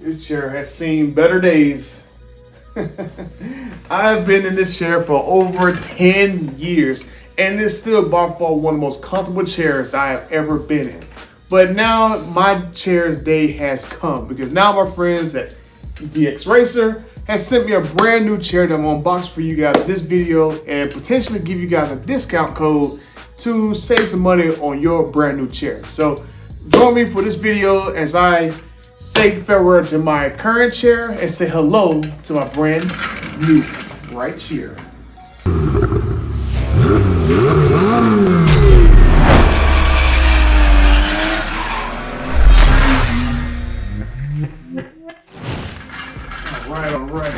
This chair has seen better days. I've been in this chair for over 10 years, and it's still by far one of the most comfortable chairs I have ever been in. But now my chair's day has come, because now my friends at DXRacer has sent me a brand new chair that I'm gonna unbox for you guys in this video and potentially give you guys a discount code to save some money on your brand new chair. So join me for this video as I say farewell to my current chair and say hello to my brand new right chair. All right.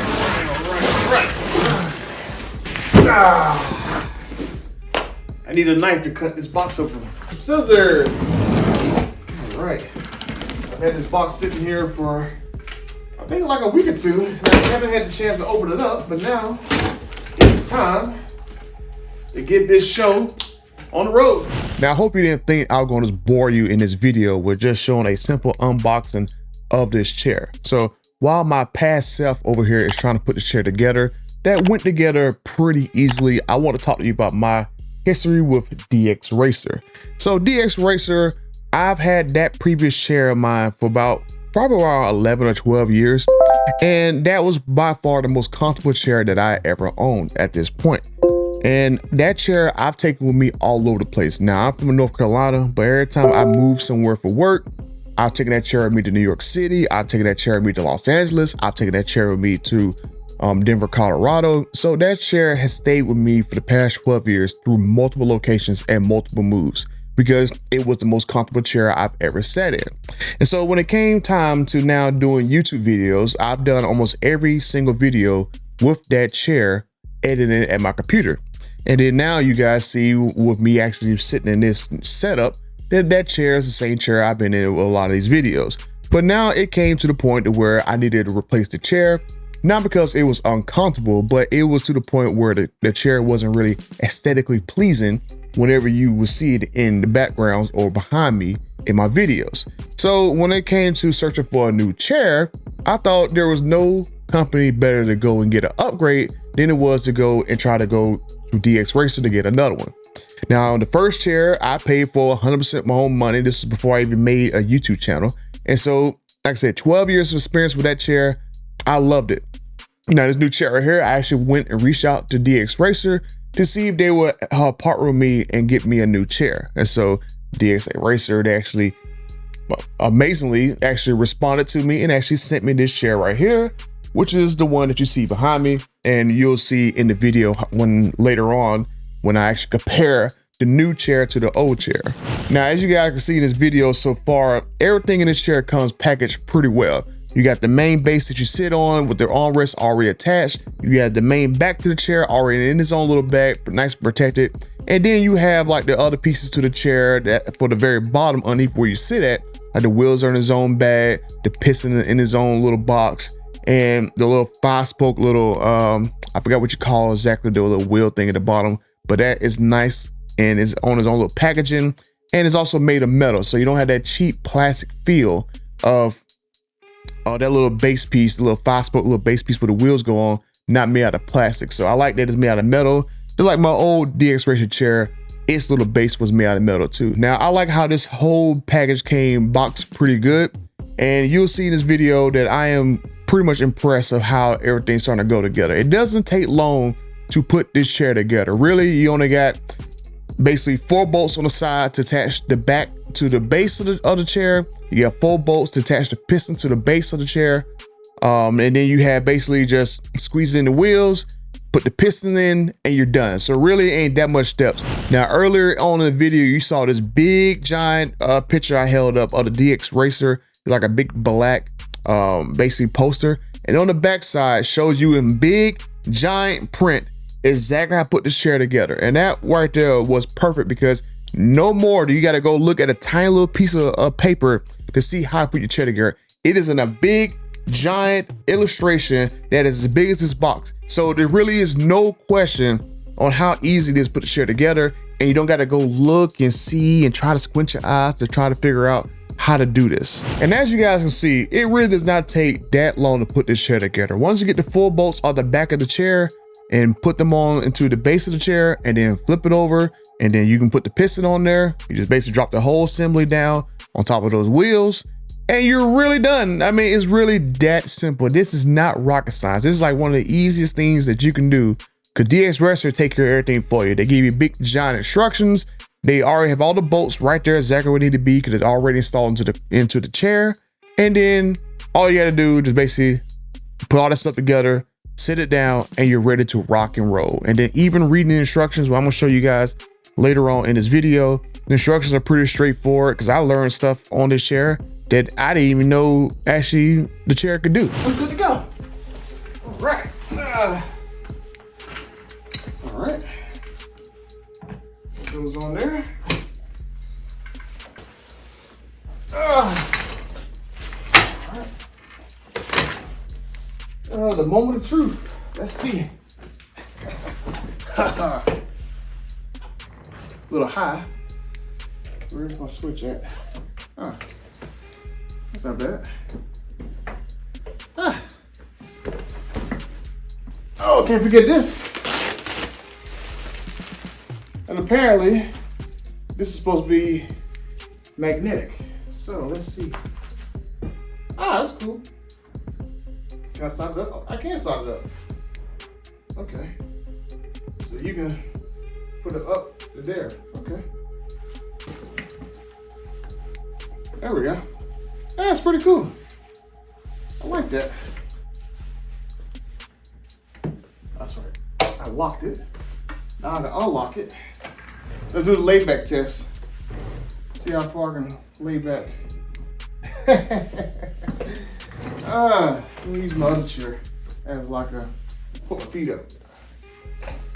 I need a knife to cut this box open. Scissors. All right. I've had this box sitting here for, I think, like a week or two. And I haven't had the chance to open it up, but now it's time to get this show on the road. Now, I hope you didn't think I was going to bore you in this video with just showing a simple unboxing of this chair. So while my past self over here is trying to put this chair together, that went together pretty easily. I want to talk to you about my history with DXRacer. So DXRacer, I've had that previous chair of mine for probably around 11 or 12 years. And that was by far the most comfortable chair that I ever owned at this point. And that chair I've taken with me all over the place. Now, I'm from North Carolina, but every time I move somewhere for work, I've taken that chair with me to New York City. I've taken that chair with me to Los Angeles. I've taken that chair with me to Denver, Colorado. So that chair has stayed with me for the past 12 years through multiple locations and multiple moves, because it was the most comfortable chair I've ever sat in. And so when it came time to now doing YouTube videos, I've done almost every single video with that chair editing at my computer. And then now you guys see with me actually sitting in this setup, that chair is the same chair I've been in with a lot of these videos. But now it came to the point to where I needed to replace the chair, not because it was uncomfortable, but it was to the point where the chair wasn't really aesthetically pleasing whenever you would see it in the backgrounds or behind me in my videos. So when it came to searching for a new chair, I thought there was no company better to go and get an upgrade than it was to go and try to go to DXRacer to get another one. Now, the first chair I paid for 100% my own money. This is before I even made a YouTube channel. And so, like I said, 12 years of experience with that chair. I loved it. Now, this new chair right here, I actually went and reached out to DXRacer to see if they would partner with me and get me a new chair. And so DXRacer, they actually amazingly actually responded to me and actually sent me this chair right here, which is the one that you see behind me. And you'll see in the video when later on, when I actually compare the new chair to the old chair. Now, as you guys can see in this video so far, everything in this chair comes packaged pretty well. You got the main base that you sit on with their armrest already attached. You have the main back to the chair already in its own little bag, but nice and protected. And then you have like the other pieces to the chair that for the very bottom underneath where you sit at, like the wheels are in his own bag, the piston in his own little box, and the little 5-spoke little, I forgot what you call exactly the little wheel thing at the bottom, but that is nice and is on his own little packaging, and it's also made of metal, so you don't have that cheap plastic feel of that little base piece, the little 5-spoke little base piece where the wheels go on, not made out of plastic. So I like that it's made out of metal. Just like my old DXRacer chair, its little base was made out of metal too. Now, I like how this whole package came boxed pretty good, and you'll see in this video that I am pretty much impressed of how everything's starting to go together. It doesn't take long to put this chair together. Really, you only got basically 4 bolts on the side to attach the back to the base of the chair. You got 4 bolts to attach the piston to the base of the chair. And then you have basically just squeeze in the wheels, put the piston in, and you're done. So really ain't that much steps. Now, earlier on in the video, you saw this big giant picture I held up of the DXRacer. It's like a big black basically poster. And on the back side shows you in big giant print exactly how I put this chair together. And that right there was perfect, because no more do you got to go look at a tiny little piece of paper to see how to put your chair together. It is in a big giant illustration that is as big as this box. So there really is no question on how easy it is to put the chair together, and you don't got to go look and see and try to squint your eyes to try to figure out how to do this. And as you guys can see, it really does not take that long to put this chair together. Once you get the full bolts on the back of the chair and put them on into the base of the chair and then flip it over, and then you can put the piston on there. You just basically drop the whole assembly down on top of those wheels and you're really done. I mean, it's really that simple. This is not rocket science. This is like one of the easiest things that you can do, because DXRacer take care of everything for you. They give you big giant instructions. They already have all the bolts right there exactly where they need to be, because it's already installed into the chair. And then all you got to do is just basically put all that stuff together, sit it down, and you're ready to rock and roll. And then even reading the instructions, well, I'm gonna show you guys later on in this video, the instructions are pretty straightforward, because I learned stuff on this chair that I didn't even know actually the chair could do. I'm good to go. All right. All right. Goes on there. All right. The moment of truth. Let's see. A little high. Where's my switch at? Ah, that's not bad. Ah. Oh, can't forget this. And apparently, this is supposed to be magnetic. So let's see. Ah, that's cool. Can I start it up? Oh, I can start it up. Okay. So you can put it up to there. Okay. There we go. That's pretty cool. I like that. That's right. I locked it. Now I can unlock it. Let's do the layback test. See how far I can lay back. Let me use my other chair as like a put my feet up.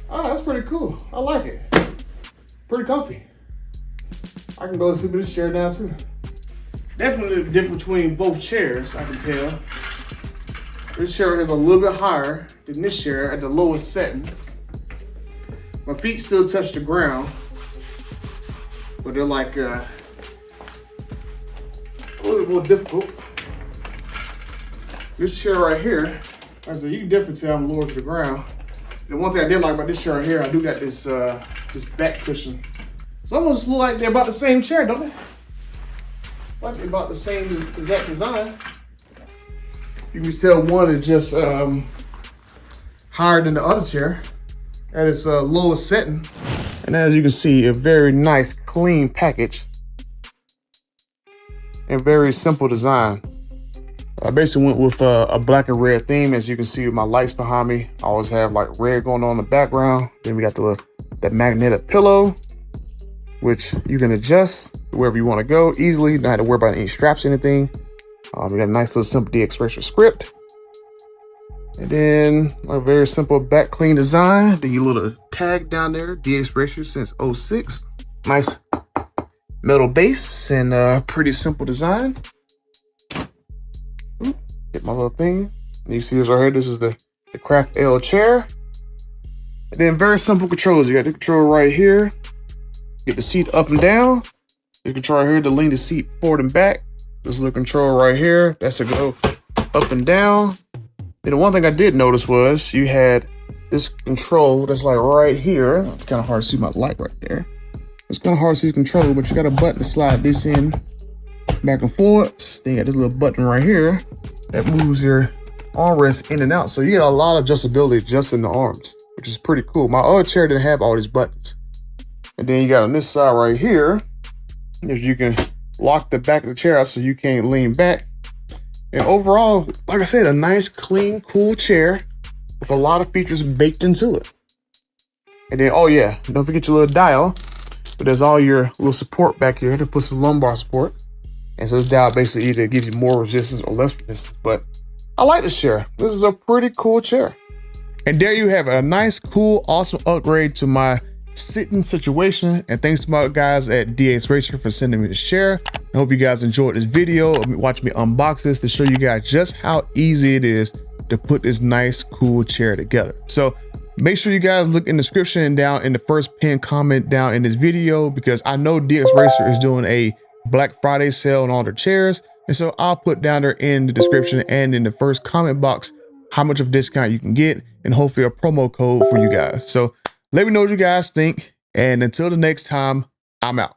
That's pretty cool. I like it. Pretty comfy. I can go sleep in this chair now too. Definitely the difference between both chairs, I can tell. This chair is a little bit higher than this chair at the lowest setting. My feet still touch the ground, but they're like a little bit more difficult. This chair right here, like I said, you can definitely tell I'm lower to the ground. The one thing I did like about this chair right here, I do got this this back cushion. It's almost look like they're about the same chair, don't they? Like they're about the same exact design. You can tell one is just higher than the other chair at its lowest setting. And as you can see, a very nice, clean package and very simple design. I basically went with a black and red theme. As you can see with my lights behind me, I always have like red going on in the background. Then we got that magnetic pillow, which you can adjust wherever you want to go easily. Not have to worry about any straps or anything. We got a nice little simple DXRacer script. And then a very simple back clean design. Then your little tag down there, DXRacer since 06. Nice metal base and pretty simple design. Hit my little thing. And you see this right here. This is the Craft L chair. And then very simple controls. You got the control right here. Get the seat up and down. You control right here to lean the seat forward and back. This little control right here. That's to go up and down. And the one thing I did notice was you had this control that's like right here. It's kind of hard to see my light right there. It's kind of hard to see the control, but you got a button to slide this in back and forth. Then you got this little button right here that moves your armrest in and out. So you get a lot of adjustability just in the arms, which is pretty cool. My other chair didn't have all these buttons. And then you got on this side right here, is you can lock the back of the chair out so you can't lean back. And overall, like I said, a nice, clean, cool chair with a lot of features baked into it. And then, oh yeah, don't forget your little dial, but there's all your little support back here to put some lumbar support. And so this dial basically either gives you more resistance or less resistance, but I like this chair. This is a pretty cool chair. And there you have it, a nice, cool, awesome upgrade to my sitting situation. And thanks to my guys at DXRacer for sending me this chair. I hope you guys enjoyed this video of me watching me unbox this to show you guys just how easy it is to put this nice, cool chair together. So make sure you guys look in the description and down in the first pinned comment down in this video, because I know DXRacer is doing a Black Friday sale on all their chairs. And so I'll put down there in the description and in the first comment box how much of a discount you can get, and hopefully a promo code for you guys. So let me know what you guys think. And until the next time, I'm out.